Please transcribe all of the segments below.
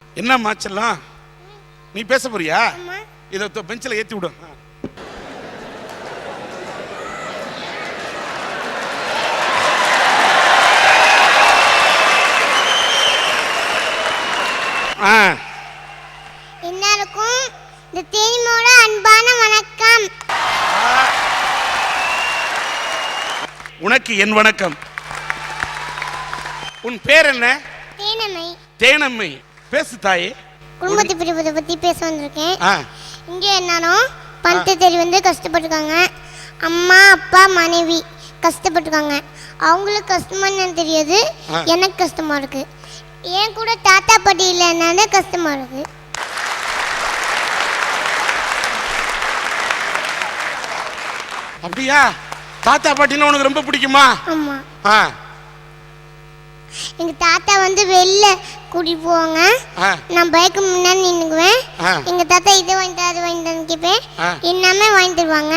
என்ன மாச்செல்லாம் நீ பேச போறியா? இதை பெஞ்சில் ஏற்றி விடும். எல்லாருக்கும் இந்த தேனிமோட அன்பான வணக்கம். உனக்கு என் வணக்கம். உன் பேர் என்ன? தேனம்மை. தேனம்மை, பேசு தாயே. குடும்பத்தை பிரிவதை பத்தி பேச வந்திருக்கேன். இங்க என்னன்னா பணத்தை தேடி வந்து கஷ்டப்பட்டுருக்காங்க. அம்மா அப்பா மனைவி கஷ்டப்பட்டுருக்காங்க. அவங்களுக்கு கஷ்டமா என்னன்னு தெரியாது, எனக்கு கஷ்டமா இருக்கு. ஏன் கூட தாத்தா பாட்டி இல்லைன்னாலே கஷ்டமா இருக்கு. அப்படியா? தாத்தா பாட்டினா உனக்கு ரொம்ப பிடிக்குமா? ஆமா. எங்க தாத்தா வந்து வெளில கூட்டிட்டு போவாங்க. நான் பைக்கு முன்னாடி நின்னுக்குவேன். எங்க தாத்தா இதை வாங்கிட்டு அது வாங்கிட்டு கேட்பேன். எல்லாமே வாங்கி தருவாங்க.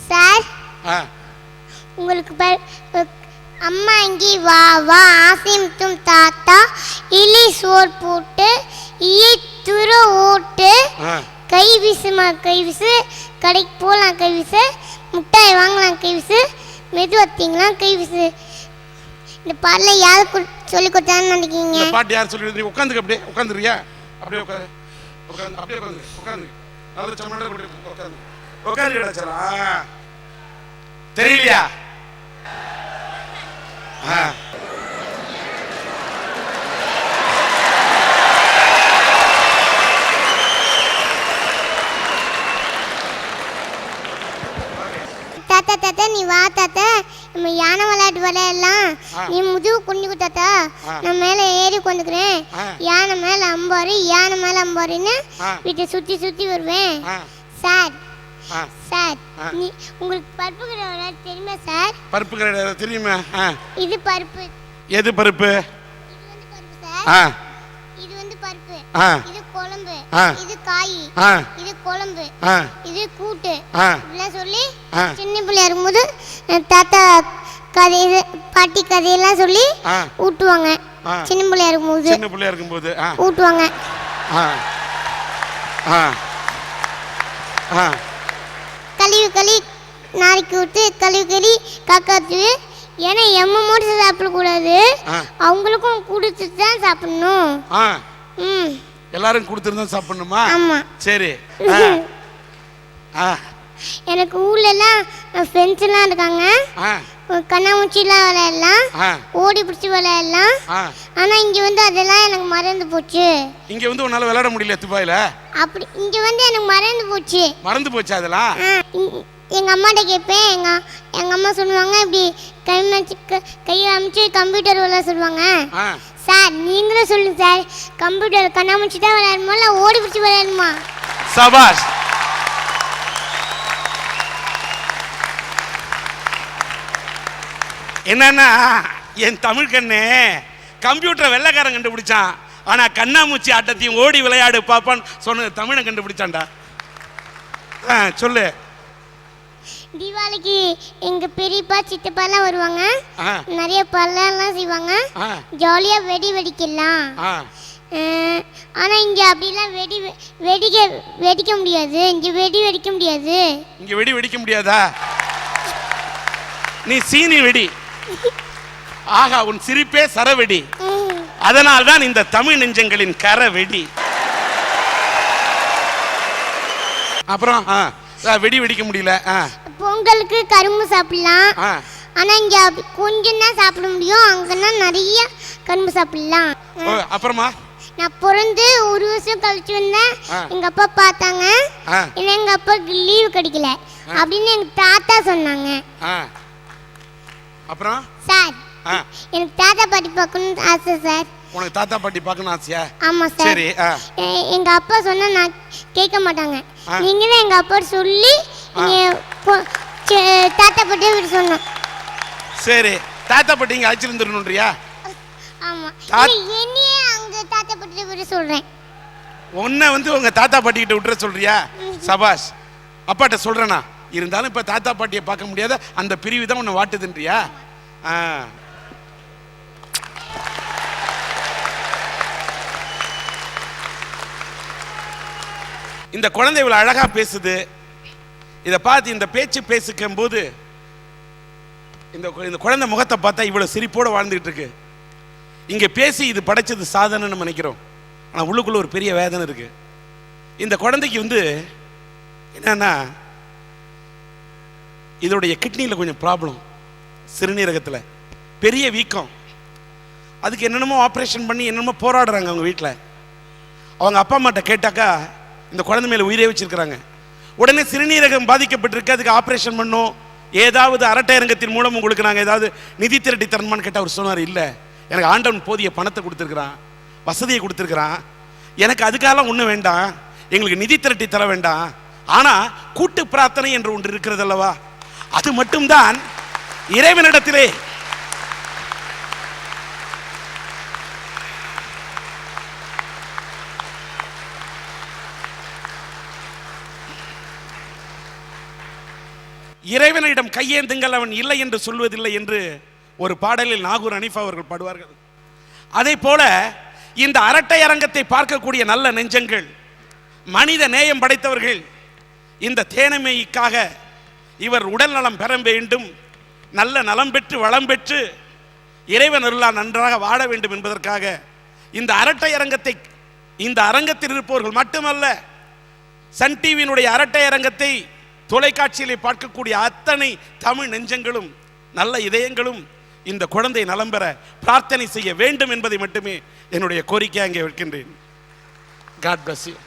சார், உங்களுக்கு அம்மா இங்கே வா வா ஆசையும் தாத்தா இலி சோறு போட்டு ஈ துரு ஓட்டு கை வீசுமா கை வீசு, கடைக்கு போகலாம் கை வீசு, முட்டாய் வாங்கலாம் கை வீசு, மெது வத்தீங்களாம் கை வீசு. இந்த பாடல யாரு சொல்லி கொடுத்தான்னு நினைக்கிறீங்க? இந்த பாட்டு யார் சொல்லி? உட்காந்துக்க, அப்படியே உட்காந்துறியா? அப்படியே உட்காந்து உட்காந்து அப்படியே உட்காந்து உட்காந்து நல்ல சமண்டை உட்காந்து உட்காந்து கிடச்சா தெரியலையா? தாத்தா தாத்தா நீ வா தாத்தா, நம்ம யானை விளையாட்டு விளையாடலாம். நீ முதுகு குனிக்கு தாத்தா, நான் மேலே ஏறி உட்காந்துக்கிறேன். யானை மேலே அம்பாரு யானை மேலே அம்பாருன்னு வீட்டை சுற்றி சுற்றி வருவேன். சார் சார், நீ உங்களுக்கு பருப்பு கடை விளையாட்டு தெரியுமா சார்? பருப்பு கடை தெரியுமா? இது பருப்பு. எது பருப்பு? இது வந்து பருப்பு சார். இது வந்து பருப்பு. இது குழம்பு. இது காய். இது குழம்பு. இது கூட்டு. இப்படிலாம் சொல்லி சின்ன பிள்ளையா இருக்கும்போது தாத்தா கதை பாட்டி கதையெல்லாம் சொல்லி ஊட்டுவாங்க. சின்ன பிள்ளையா இருக்கும்போது ஊட்டுவாங்க. கழிவு களி நாளைக்கு விட்டு கழிவு களி காக்காத்து. ஏன்னா எம்ம மட்டும் சாப்பிடக்கூடாது, அவங்களுக்கும் கொடுத்துட்டு தான் சாப்பிடணும். எல்லாரும் கொடுத்துருந்தா சாப்பிடணுமா? ஆமா. சரி. எனக்கு ஊர்லலாம் ஃப்ரெண்ட்ஸ் எல்லாம் இருக்காங்க. கண்ணாமூச்சிலாம் விளையாடலாம், ஓடி பிடிச்சி விளையாடலாம். ஆனா இங்க வந்து அதெல்லாம் எனக்கு மறந்து போச்சு. இங்க வந்து உன்னால விளையாட முடியல துபாயில? அப்படி இங்க வந்து எனக்கு மறந்து போச்சு. மறந்து போச்சு அதெல்லாம்? எங்க அம்மாட்ட கேட்பேன். எங்க அம்மா சொல்லுவாங்க இப்படி கையை அமைச்சு கம்ப்யூட்டர் விளையாட சொல்லுவாங்க. சார் நீங்களும் சொல்லுங்க சார், கம்ப்யூட்டர் கண்ணாமூச்சி தான் விளையாடணுமா இல்லை ஓடி பிடிச்சி விளையாடணுமா? சபாஷ். என்னன்னா என் தமிழ் கண்ணே கம்ப்யூட்டரை வெள்ளைக்காரன் கண்டுபிடிச்சான், ஆனா கண்ணாமூச்சி ஆட்டத்தையும் ஓடி விளையாடு பாப்பான்னு சொன்ன தமிழை கண்டுபிடிச்சான்டா. சொல்லு. தீபாவளிக்கு எங்க பெரியப்பா சித்தப்பாலாம் வருவாங்க. நிறைய பழம்லாம் செய்வாங்க. ஜாலியா வெடி வெடிக்கலாம். ஆனா இங்க அப்படிலாம் வெடிக்க முடியாது. இங்க வெடி வெடிக்க முடியாது. இங்க வெடி வெடிக்க முடியாதா? நீ சீனி வெடி. ஆகா, உன் சிரிப்பே சரவெடி. அதனால்தான் இந்த தமிழ் நெஞ்சங்களின் கர வெடி. அப்புறம் வெடி வெடிக்க முடியல. பொங்கலுக்கு கரும்பு சாப்பிடலாம். ஆனா இங்க கொஞ்சம் தான் சாப்பிட முடியும், அங்கன்னா நிறைய கரும்பு சாப்பிடலாம். அப்புறமா நான் பிறந்து ஒரு வருஷம் கழிச்சு வந்தேன். எங்க அப்பா பார்த்தாங்க, எங்க அப்பாவுக்கு லீவு கிடைக்கல அப்படின்னு எங்க தாத்தா சொன்னாங்க. அப்புறம் சார், எனக்கு தாத்தா பாட்டி பார்க்கணும்னு ஆசை சார். உனக்கு தாத்தா பாட்டி பார்க்கணும் ஆசையா? ஆமா சார். சரி. எங்க அப்பா சொன்னா நான் கேட்க மாட்டாங்க. நீங்க தான் எங்க அப்பா சொல்லி தாத்தா பாட்டியை விட்டு சொன்னோம். சரி, தாத்தா பாட்டி இங்க அழைச்சிருந்துருணுன்றியா? ஆமா. என்னையே அங்க தாத்தா பாட்டியை விட்டு சொல்றேன். உன்னை வந்து உங்க தாத்தா பாட்டி கிட்ட விட்டுற சொல்றியா? சபாஷ். அப்பாட்ட சொல்றேனா? இருந்தாலும் இப்ப தாத்தா பாட்டியை பார்க்க முடியாத அந்த பிரிவு தான் உன்னை வாட்டுதுன்றியா? இந்த குழந்தை இவ்வளவு அழகா பேசுது. இதை பார்த்து இந்த பேச்சு பேசிக்கும் போது இந்த குழந்தை முகத்தை பார்த்தா இவ்வளவு சிரிப்போடு வாழ்ந்துட்டு இருக்கு. இங்க பேசி இது படைச்சது சாதனைன்னு நினைக்கிறோம். ஆனா உள்ளுக்குள்ள ஒரு பெரிய வேதனை இருக்கு. இந்த குழந்தைக்கு என்னன்னா, இதோடைய கிட்னியில கொஞ்சம் ப்ராப்ளம், சிறுநீரகத்தில் பெரிய வீக்கம். அதுக்கு என்னென்னமோ ஆப்ரேஷன் பண்ணி என்னென்னமோ போராடுறாங்க அவங்க வீட்டில். அவங்க அப்பா அம்மாட்ட கேட்டாக்கா இந்த குழந்தை மேலே உயிரே வச்சிருக்கிறாங்க. உடனே சிறுநீரகம் பாதிக்கப்பட்டிருக்கு, அதுக்கு ஆப்ரேஷன் பண்ணோம், ஏதாவது அரட்டை அரங்கத்தின் மூலம் உங்களுக்கு நாங்கள் ஏதாவது நிதி திரட்டி தரணுமான்னு கேட்டால் அவர் சொன்னார், இல்லை எனக்கு ஆண்டவன் போதிய பணத்தை கொடுத்துருக்குறான், வசதியை கொடுத்துருக்குறான், எனக்கு அதுக்காகலாம் ஒன்றும் வேண்டாம், எங்களுக்கு நிதி திரட்டி தர வேண்டாம், ஆனால் கூட்டு பிரார்த்தனை என்று ஒன்று இருக்கிறது அல்லவா, அது மட்டும்தான் இறைவனிடத்திலே இறைவனிடம் கையேந்துங்கள் அவன் இல்லை என்று சொல்வதில்லை என்று ஒரு பாடலில் நாகூர் அனிஃபா அவர்கள் பாடுவார்கள். அதே போல இந்த அரட்டை அரங்கத்தை பார்க்கக்கூடிய நல்ல நெஞ்சங்கள், மனித நேயம் படைத்தவர்கள், இந்த தேனமைக்காக இவர் உடல் நலம் பெற வேண்டும், நல்ல நலம் பெற்று வளம் பெற்று இறைவன் அருளால் நன்றாக வாழ வேண்டும் என்பதற்காக இந்த அரட்டை அரங்கத்தை, இந்த அரங்கத்தில் இருப்பவர்கள் மட்டுமல்ல, சன் டிவியினுடைய அரட்டை அரங்கத்தை தொலைக்காட்சியிலே பார்க்கக்கூடிய அத்தனை தமிழ் நெஞ்சங்களும் நல்ல இதயங்களும் இந்த குழந்தை நலம் பெற பிரார்த்தனை செய்ய வேண்டும் என்பதை மட்டுமே என்னுடைய கோரிக்கை அங்கே வைக்கின்றேன். God bless you.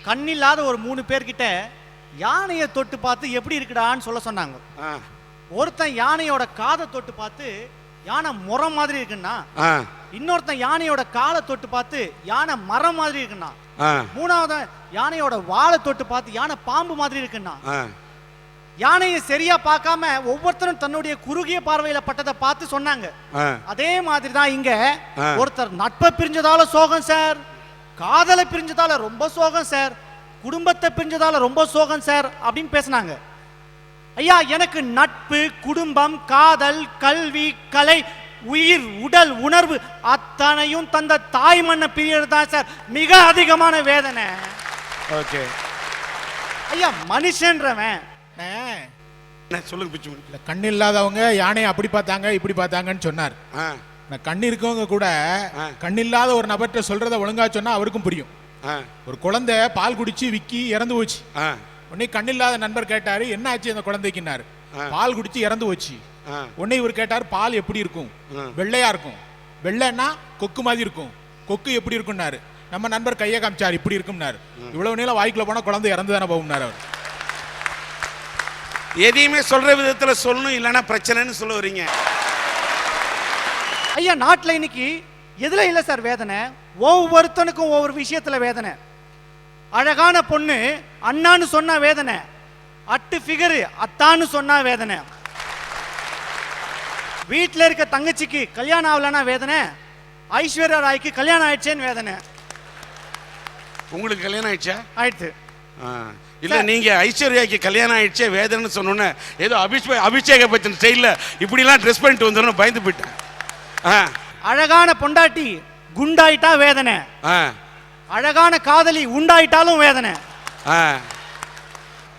கண்ணில்லாத ஒரு 3 பேர்கிட்ட யானையை தொட்டு பார்த்து எப்படி இருக்குடான்னு சொல்ல சொன்னாங்க. ஒருத்தன் யானையோட காதை தொட்டு பார்த்து யானை முறம் மாதிரி இருக்குன்னா, இன்னொருத்தன் யானையோட காலை தொட்டு பார்த்து யானை மரம் மாதிரி இருக்குன்னா, மூணாவது யானையோட வாழை தொட்டு பார்த்து யானை பாம்பு மாதிரி இருக்குன்னா, யானையை சரியா பார்க்காம ஒவ்வொருத்தரும் தன்னுடைய குறுகிய பார்வையில பட்டதை பார்த்து சொன்னாங்க. அதே மாதிரி தான் இங்க ஒருத்தர் நட்பை பிரிஞ்சதால சோகம் சார், காதலை பிரிஞ்சதால ரொம்ப சோகம் சார், குடும்பத்தை பிரிஞ்சதால ரொம்ப சோகம் சார் அப்படின்னு பேசினாங்க. ஐயா, எனக்கு நட்பு, குடும்பம், காதல், கல்வி, கலை, உயிர், உடல், உணர்வு அத்தனையும் தந்த தாய் மண்ணை பிரியறது தான் சார் மிக அதிகமான வேதனை. ஓகே ஐயா, மனுஷன்றவன் சொல்லுங்க பிச்சு. கண் இல்லாதவங்க யானையை அப்படி பார்த்தாங்க இப்படி பார்த்தாங்கன்னு சொன்னார். கண் இருக்கவங்க கூட கண்ணில்லாத ஒரு நபர்கிட்ட சொல்றத ஒழுங்கா சொன்னா அவருக்கும் புரியும். ஒரு குழந்தை பால் குடிச்சு விக்கி இறந்து போச்சு. உடனே கண்ணில்லாத நண்பர் கேட்டாரு, என்ன ஆச்சு அந்த குழந்தைக்குன்னாரு. பால் குடிச்சு இறந்து போச்சு. உடனே இவர் கேட்டாரு, பால் எப்படி இருக்கும்? வெள்ளையா இருக்கும். வெள்ளைன்னா கொக்கு மாதிரி இருக்கும். கொக்கு எப்படி இருக்கும்னாரு. நம்ம நண்பர் கையை காமிச்சாரு, இப்படி இருக்கும்னாரு. இவ்வளவு நீளம் வாய்க்குள்ள போனா குழந்தை இறந்து தானே போகும்னாரு அவர். எதையுமே சொல்ற விதத்துல சொல்லணும், இல்லைன்னா பிரச்சனைன்னு சொல்ல வரீங்க. ஐயா, நாட்டில் இன்னைக்கு எதுல இல்லை சார் வேதனை? ஒவ்வொருத்தனுக்கும் ஒவ்வொரு விஷயத்துல வேதனை. அழகான பொண்ணு அண்ணான்னு சொன்னா வேதனை, அட்டு ஃபிகரு அத்தான்னு சொன்னா வேதனை, வீட்டில் இருக்க தங்கச்சிக்கு கல்யாணம் ஆகலன்னா வேதனை, ஐஸ்வர்யா ராய்க்கு கல்யாணம் ஆயிடுச்சேன்னு வேதனை. உங்களுக்கு கல்யாணம் ஆயிடுச்சா? ஆயிடுச்சு. இல்ல, நீங்க ஐஸ்வர்யாக்கு கல்யாணம் ஆயிடுச்சே வேதனைன்னு சொன்னோன்னே ஏதோ அபிஷேக பச்சன் ஸ்டைல்ல இப்படிலாம் ட்ரெஸ் பண்ணிட்டு வந்துடும் பயந்து போயிட்டேன். அழகான பொண்டாட்டி குண்டாயிட்டா வேதனை, அழகான காதலி உண்டாயிட்டாலும் வேதனை.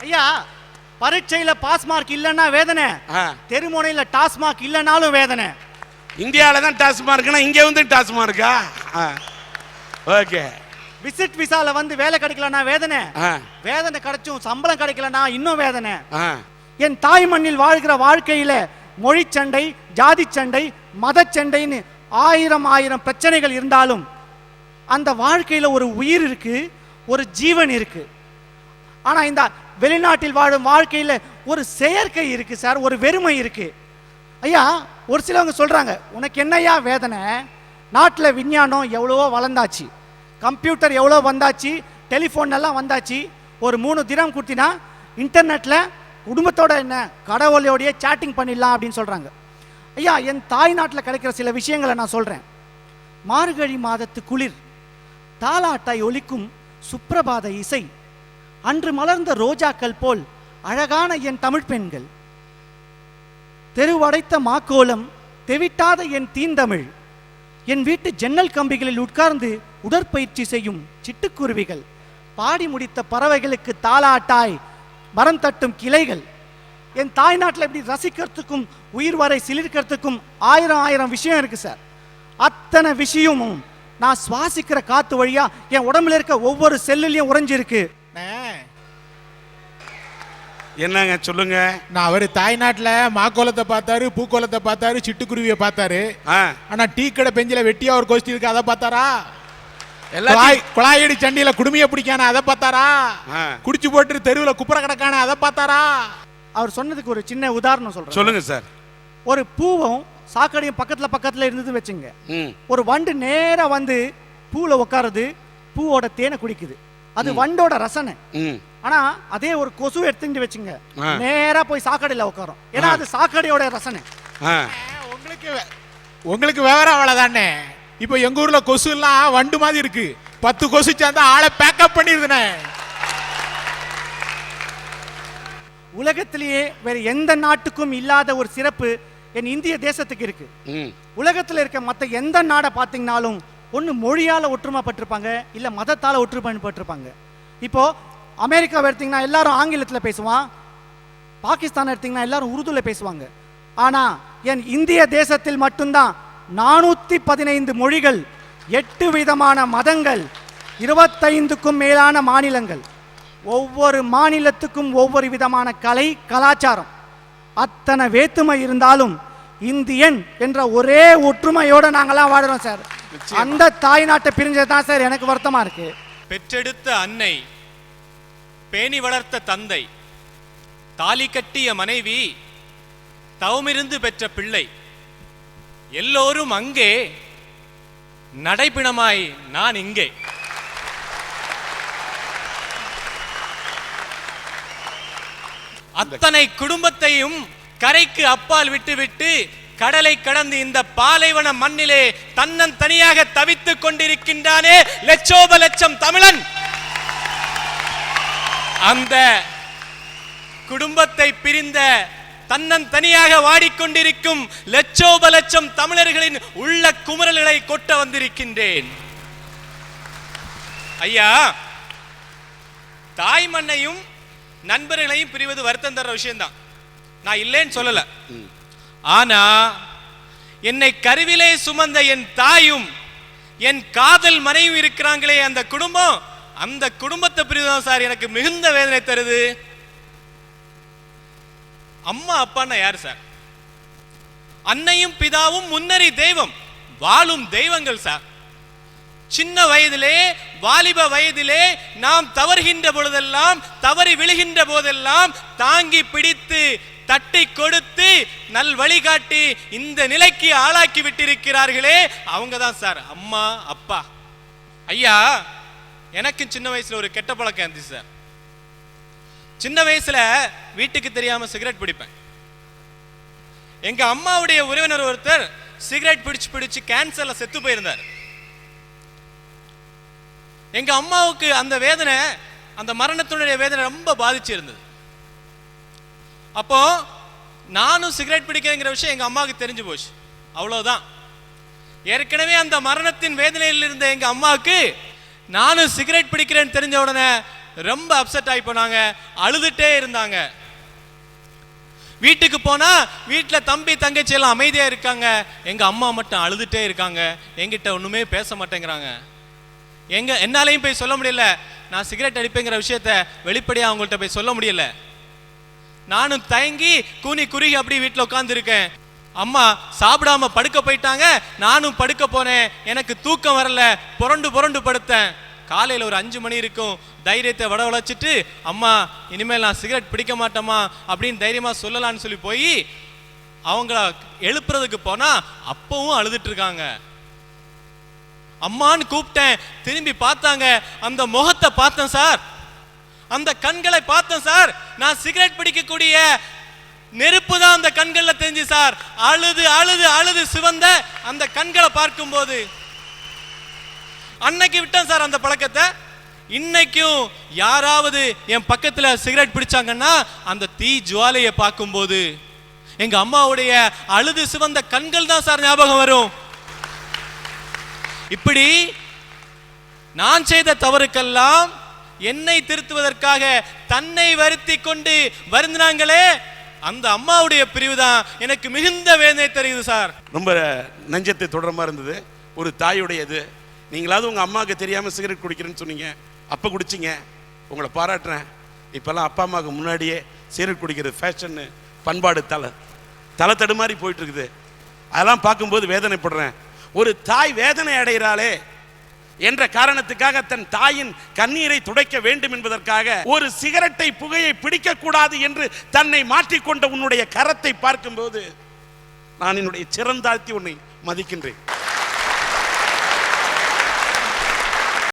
ஐயா, பரீட்சையில பாஸ் மார்க் இல்லைன்னா வேதனை, தெருமுனையில டாஸ்மார்க் இல்லைனாலும் வேதனை. இந்தியாவில தான் டாஸ்மார்க்னா இங்க வந்து டாஸ்மார்க்கா? ஓகே. விசிட் விசால வந்து வேலை கிடைக்கலனா வேதனை, வேதனை கிடைச்சும் சம்பளம் கிடைக்கலனா இன்னும் வேதனை. என் தாய் மண்ணில் வாழ்கிற வாழ்க்கையில மொழி சண்டை, ஜாதி சண்டை, மத சண்டைன்னு ஆயிரம் பிரச்சனைகள் இருந்தாலும் அந்த வாழ்க்கையில ஒரு உயிர் இருக்கு, ஒரு ஜீவன் இருக்கு. ஆனால் இந்த வெளிநாட்டில் வாழும் வாழ்க்கையில் ஒரு செயற்கை இருக்கு சார், ஒரு வெறுமை இருக்கு. ஐயா, ஒரு சிலவங்க சொல்றாங்க, உனக்கு என்னையா வேதனை, நாட்டில் விஞ்ஞானம் எவ்வளவோ வளர்ந்தாச்சு, கம்ப்யூட்டர் எவ்வளோ வந்தாச்சு, டெலிஃபோன் எல்லாம் வந்தாச்சு, ஒரு 3 தினம் கொடுத்தினா இன்டர்நெட்டில் குடும்பத்தோட என்ன கடவுளோடைய சேட்டிங் பண்ணிடலாம் அப்படின்னு சொல்கிறாங்க. ஐயா, என் தாய் நாட்டில் கிடைக்கிற சில விஷயங்களை நான் சொல்கிறேன். மார்கழி மாதத்து குளிர், தாலாட்டாய் ஒலிக்கும் சுப்பிரபாத இசை, அன்று மலர்ந்த ரோஜாக்கள் போல் அழகான என் தமிழ் பெண்கள், தெருவடைத்த மாக்கோலம், தெவிட்டாத என் தீந்தமிழ், என் வீட்டு ஜன்னல் கம்பிகளில் உட்கார்ந்து உடற்பயிற்சி செய்யும் சிட்டுக்குருவிகள், பாடி முடித்த பறவைகளுக்கு தாலாட்டாய் மரம் தட்டும் கிளைகள். என் தாய் நாட்டில் இப்படி ரசிக்கிறதுக்கும் உயிர் வரை சிலிர்க்கிறதுக்கும் ஆயிரம் விஷயம் இருக்கு சார். அத்தனை விஷயமும் நான் சுவாசிக்கிற காத்து வழியா என் உடம்புல இருக்க ஒவ்வொரு செல்லுலையும் உறைஞ்சிருக்கு. என்னங்க சொல்லுங்க. நான் அவரு தாய்நாட்டுல மாக்கோலத்தை பார்த்தாரு, பூக்கோலத்தை பார்த்தாரு, சிட்டுக்குருவியை பார்த்தாரு. ஆனா டீ கடை பெஞ்சில வெட்டியா ஒரு கோஷ்டி இருக்கு, அதை பார்த்தாரா? குழாயடி சண்டியில குடுமைய பிடிக்கான அதை பார்த்தாரா? குடிச்சு போட்டு தெருவில் குப்புற கிடக்கான அதை பார்த்தாரா? அவர் சொன்னதுக்கு ஒரு சின்ன உதாரணம் சொல்றேன். சொல்லுங்க சார். ஒரு பூவும் சாக்கடையும் பக்கத்துல இருந்தது வச்சுங்க. ஒரு வண்டு நேரா வந்து பூல உட்காருது, பூவோட தேனை குடிக்குது, அது வண்டோட ரசனை. ஆனா அதே ஒரு கொசு எடுத்துட்டு வச்சுங்க, நேரா போய் சாக்கடையில உட்காரும், ஏன்னா அது சாக்கடையோட ரசனை. உங்களுக்கு விவரம் அவ்வளவுதானே. இப்ப எங்க ஊர்ல கொசு எல்லாம் வண்டு மாதிரி இருக்கு, 10 கொசு சேர்ந்தா ஆளை பேக்கப் பண்ணிருதுனே. உலகத்திலேயே வேற எந்த நாட்டுக்கும் இல்லாத ஒரு சிறப்பு என் இந்திய தேசத்துக்கு இருக்கு. உலகத்தில் இருக்க மற்ற எந்த நாடை பார்த்தீங்கன்னாலும் ஒன்று மொழியால ஒற்றுமைப்பட்டிருப்பாங்க, இல்ல மதத்தால ஒற்றுமைப்பட்டிருப்பாங்க. இப்போ அமெரிக்காவை எடுத்தீங்கன்னா எல்லாரும் ஆங்கிலத்தில் பேசுவான், பாகிஸ்தான் எடுத்தீங்கன்னா எல்லாரும் உருதுல பேசுவாங்க. ஆனா என் இந்திய தேசத்தில் மட்டும்தான் 415 மொழிகள், 8 விதமான மதங்கள், 25க்கும் மேலான மாநிலங்கள், ஒவ்வொரு மாநிலத்துக்கும் ஒவ்வொரு விதமான கலை கலாச்சாரம். அத்தனை வேற்றுமை இருந்தாலும் இந்தியன் என்ற ஒரே ஒற்றுமையோட நாங்கெல்லாம் வாடுறோம் சார். அந்த தாய் நாட்டை பிரிஞ்சதான் சார் எனக்கு வருத்தமா இருக்கு. பெற்றெடுத்த அன்னை, பேணி வளர்த்த தந்தை, தாலி கட்டிய மனைவி, தவமிருந்து பெற்ற பிள்ளை, எல்லோரும் அங்கே, நடைபிணமாய் நான் இங்கே. அத்தனை குடும்பத்தையும் கரைக்கு அப்பால் விட்டுவிட்டு கடலை கடந்து இந்த பாலைவன மண்ணிலே தன்னன் தனியாக தவித்துக் கொண்டிருக்கின்றானே லட்சோப லட்சம் தமிழன். அந்த குடும்பத்தை பிரிந்த தன்னன் தனியாக வாடிக்கொண்டிருக்கும் லட்சோப லட்சம் தமிழர்களின் உள்ள குமரல்களை கொட்ட வந்திருக்கின்றேன். ஐயா, தாய் மண்ணையும் நண்பர்களையும் பிரிவது வருத்தம் தர விஷயம்தான், நான் இல்லைன்னு சொல்லல. ஆனா என்னை கருவிலே சுமந்த என் தாயும் என் காதல் மனைவியும் இருக்கிறாங்களே அந்த குடும்பம், அந்த குடும்பத்தை பிரிவுதான் சார் எனக்கு மிகுந்த வேதனை தருது. அம்மா அப்பான்னா யாரு சார்? அன்னையும் பிதாவும் முன்னறி தெய்வம், வாழும் தெய்வங்கள் சார். சின்ன வயதிலே, வாலிப வயதிலே நாம் தவறுகின்ற பொழுதெல்லாம், தவறி விழுகின்ற போதெல்லாம் தாங்கி பிடித்து தட்டி கொடுத்து நல் வழிகாட்டி இந்த நிலைக்கு ஆளாக்கி விட்டிருக்கிறார்களே, அவங்க தான் சார் அம்மா அப்பா. ஐயா, எனக்கு சின்ன வயசுல ஒரு கெட்ட பழக்கம் இருந்துச்சு சார். சின்ன வயசுல வீட்டுக்கு தெரியாம சிகரெட் பிடிப்பேன். எங்க அம்மாவுடைய உறவினர் ஒருத்தர் சிகரெட் பிடிச்சு கேன்சர்ல செத்து போயிருந்தார். எங்க அம்மாவுக்கு அந்த வேதனை, அந்த மரணத்தினுடைய வேதனை ரொம்ப பாதிச்சு இருந்தது. அப்போ நானும் சிகரெட் பிடிக்கிறேங்கிற விஷயம் எங்க அம்மாவுக்கு தெரிஞ்சு போச்சு, அவ்வளவுதான். ஏற்கனவே அந்த மரணத்தின் வேதனையில் இருந்த எங்க அம்மாவுக்கு நானும் சிகரெட் பிடிக்கிறேன்னு தெரிஞ்ச உடனே ரொம்ப அப்செட் ஆகி போனாங்க, அழுதுட்டே இருந்தாங்க. வீட்டுக்கு போனா வீட்டுல தம்பி தங்கச்சி எல்லாம் அமைதியா இருக்காங்க, எங்க அம்மா மட்டும் அழுதுட்டே இருக்காங்க, என்கிட்ட ஒண்ணுமே பேச மாட்டேங்கிறாங்க. என்னாலையும் போய் சொல்ல முடியல, நான் சிகரெட் அடிப்பேங்கிற விஷயத்த வெளிப்படையா அவங்கள்ட்ட போய் சொல்ல முடியல. நானும் தயங்கி கூனி குறுகி அப்படி வீட்டுல உட்கார்ந்து இருக்கேன். அம்மா சாப்பிடாம படுக்க போயிட்டாங்க, நானும் படுக்க போனேன். எனக்கு தூக்கம் வரல, புரண்டு படுத்தேன். காலையில் ஒரு 5 மணி இருக்கும், தைரியத்தை வளச்சிட்டு அம்மா இனிமேல் நான் சிகரெட் பிடிக்க மாட்டேம்மா அப்படின்னு தைரியமாக சொல்லலான்னு சொல்லி போய் அவங்கள எழுப்புறதுக்கு போனா அப்பவும் அழுதுட்டு இருக்காங்க. அம்மான்னு கூப்பிட்டேன், திரும்பி பார்த்தாங்க, அந்த முகத்தை பார்த்தேன் சார், அந்த கண்களை பார்த்தேன் சார், நான் சிகரெட் பிடிக்கக்கூடிய நெருப்பு தான் அந்த கண்கள்ல தெரிஞ்சு சார். அழுது அழுது அழுது சிவந்த அந்த கண்களை பார்க்கும்போது அன்னைக்கு விட்டேன் சார் அந்த பழக்கத்தை. இன்னைக்கும் யாராவது என் பக்கத்துல சிகரெட் பிடிச்சாங்கன்னா அந்த தீ ஜுவாலையை பார்க்கும்போது எங்க அம்மாவுடைய அழுது சிவந்த கண்கள் தான் சார் ஞாபகம் வரும். இப்படி நான் செய்த தவறுக்கெல்லாம் என்னை திருத்துவதற்காக தன்னை வருத்தி கொண்டு வருந்தினாங்களே, அந்த அம்மாவுடைய பிரிவு தான் எனக்கு மிகுந்த வேதனை தெரியுது சார். ரொம்ப நெஞ்சத்தை தொடரமா இருந்தது. ஒரு தாயுடையது. நீங்களாவது உங்க அம்மாவுக்கு தெரியாம சிகரெட் குடிக்கிறேன்னு சொன்னீங்க, அப்ப குடிச்சிங்க, உங்களை பாராட்டுறேன். இப்பெல்லாம் அப்பா அம்மாவுக்கு முன்னாடியே சிகரெட் குடிக்கிறது ஃபேஷன்னு, பண்பாடு தலை தடுமாறி போயிட்டு இருக்குது. அதெல்லாம் பார்க்கும்போது வேதனைப்படுறேன். ஒரு தாய் வேதனை அடைகிறாளே என்ற காரணத்துக்காக தன் தாயின் கண்ணீரை துடைக்க வேண்டும் என்பதற்காக ஒரு சிகரெட்டை புகையை பிடிக்க கூடாது என்று தன்னை மாற்றிக்கொண்ட உன்னுடைய கரத்தை பார்க்கும்போது நான் என்னுடைய சிறந்தாழ்த்தி உன்னை மதிக்கின்றேன்.